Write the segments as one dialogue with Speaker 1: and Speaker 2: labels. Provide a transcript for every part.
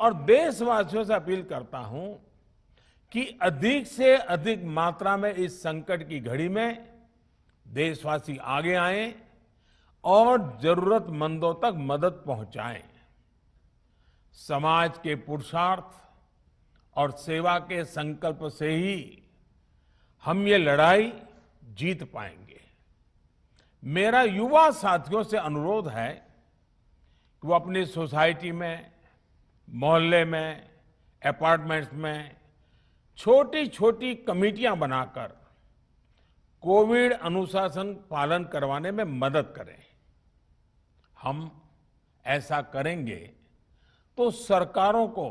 Speaker 1: और देशवासियों से अपील करता हूं कि अधिक से अधिक मात्रा में इस संकट की घड़ी में देशवासी आगे आएं और जरूरतमंदों तक मदद पहुंचाएं। समाज के पुरुषार्थ और सेवा के संकल्प से ही हम ये लड़ाई जीत पाएंगे। मेरा युवा साथियों से अनुरोध है कि वो अपनी सोसाइटी में, मोहल्ले में, अपार्टमेंट्स में छोटी छोटी कमेटियां बनाकर कोविड अनुशासन पालन करवाने में मदद करें। हम ऐसा करेंगे तो सरकारों को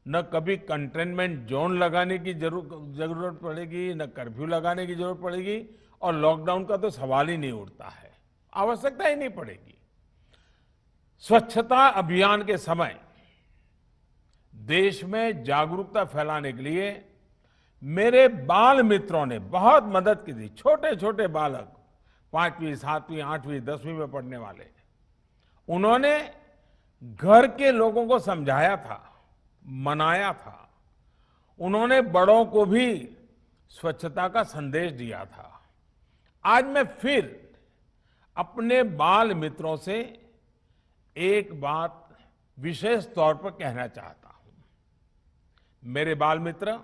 Speaker 1: न कभी कंटेनमेंट जोन लगाने की जरूरत पड़ेगी, न कर्फ्यू लगाने की जरूरत पड़ेगी, और लॉकडाउन का तो सवाल ही नहीं उठता है, आवश्यकता ही नहीं पड़ेगी। स्वच्छता अभियान के समय देश में जागरूकता फैलाने के लिए मेरे बाल मित्रों ने बहुत मदद की थी। छोटे छोटे बालक, 5वीं, 7वीं, 8वीं, 10वीं में पढ़ने वाले, उन्होंने घर के लोगों को समझाया था, मनाया था। उन्होंने बड़ों को भी स्वच्छता का संदेश दिया था। आज मैं फिर अपने बाल मित्रों से एक बात विशेष तौर पर कहना चाहता हूं। मेरे बाल मित्र,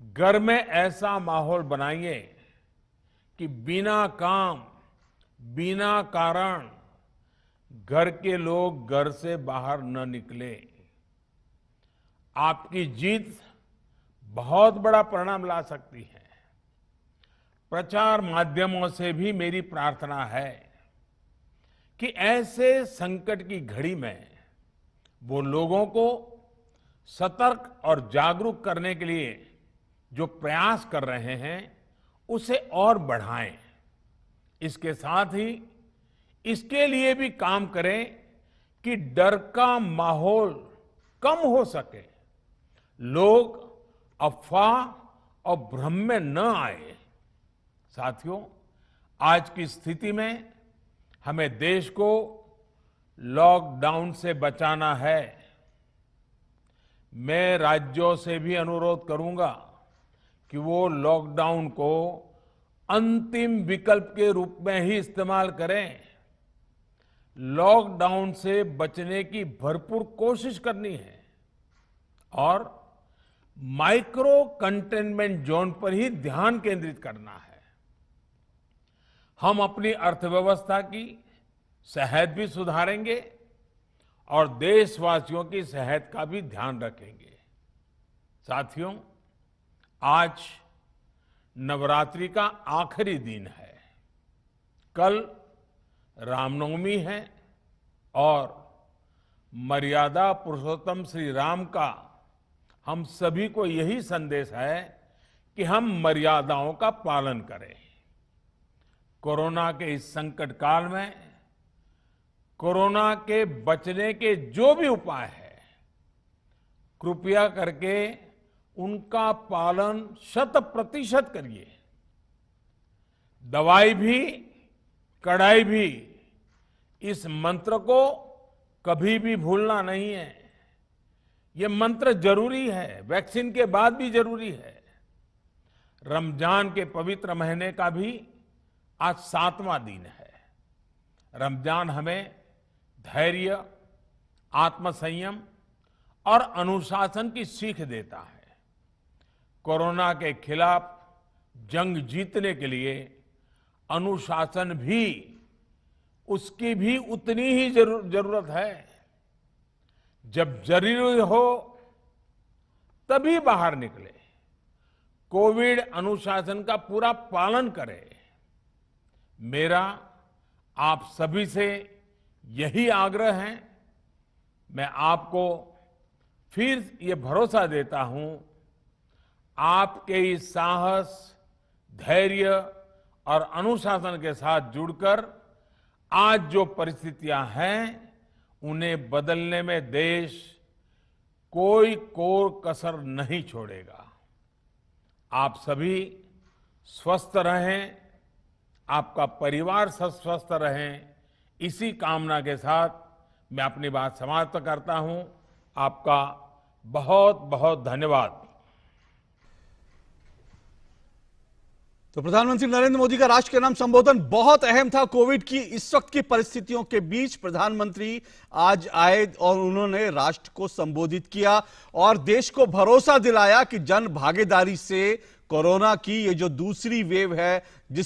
Speaker 1: घर में ऐसा माहौल बनाइए कि बिना काम, बिना कारण घर के लोग घर से बाहर न निकले। आपकी जीत बहुत बड़ा परिणाम ला सकती है। प्रचार माध्यमों से भी मेरी प्रार्थना है कि ऐसे संकट की घड़ी में वो लोगों को सतर्क और जागरूक करने के लिए जो प्रयास कर रहे हैं उसे और बढ़ाएं। इसके साथ ही इसके लिए भी काम करें कि डर का माहौल कम हो सके, लोग अफवाह और भ्रम में न आए। साथियों, आज की स्थिति में हमें देश को लॉकडाउन से बचाना है। मैं राज्यों से भी अनुरोध करूंगा कि वो लॉकडाउन को अंतिम विकल्प के रूप में ही इस्तेमाल करें। लॉकडाउन से बचने की भरपूर कोशिश करनी है और माइक्रो कंटेनमेंट जोन पर ही ध्यान केंद्रित करना है। हम अपनी अर्थव्यवस्था की सेहत भी सुधारेंगे और देशवासियों की सेहत का भी ध्यान रखेंगे। साथियों, आज नवरात्रि का आखिरी दिन है। कल रामनवमी है और मर्यादा पुरुषोत्तम श्री राम का हम सभी को यही संदेश है कि हम मर्यादाओं का पालन करें। कोरोना के इस संकट काल में कोरोना के बचने के जो भी उपाय है, कृपया करके उनका पालन 100% करिए। दवाई भी, कड़ाई भी, इस मंत्र को कभी भी भूलना नहीं है। ये मंत्र जरूरी है, वैक्सीन के बाद भी जरूरी है। रमजान के पवित्र महीने का भी आज 7वां दिन है। रमजान हमें धैर्य, आत्मसंयम और अनुशासन की सीख देता है। कोरोना के खिलाफ जंग जीतने के लिए अनुशासन भी, उसकी भी उतनी ही जरूरत है। जब जरूरी हो तभी बाहर निकले, कोविड अनुशासन का पूरा पालन करें। मेरा आप सभी से यही आग्रह है। मैं आपको फिर ये भरोसा देता हूं, आपके इस साहस, धैर्य और अनुशासन के साथ जुड़कर आज जो परिस्थितियां हैं उन्हें बदलने में देश कोई कोर कसर नहीं छोड़ेगा। आप सभी स्वस्थ रहें, आपका परिवार स्वस्थ रहे, इसी कामना के साथ मैं अपनी बात समाप्त करता हूं। आपका बहुत बहुत धन्यवाद।
Speaker 2: तो प्रधानमंत्री नरेंद्र मोदी का राष्ट्र के नाम संबोधन बहुत अहम था। कोविड की इस वक्त की परिस्थितियों के बीच प्रधानमंत्री आज आए और उन्होंने राष्ट्र को संबोधित किया और देश को भरोसा दिलाया कि जन भागीदारी से कोरोना की ये जो दूसरी वेव है, जिस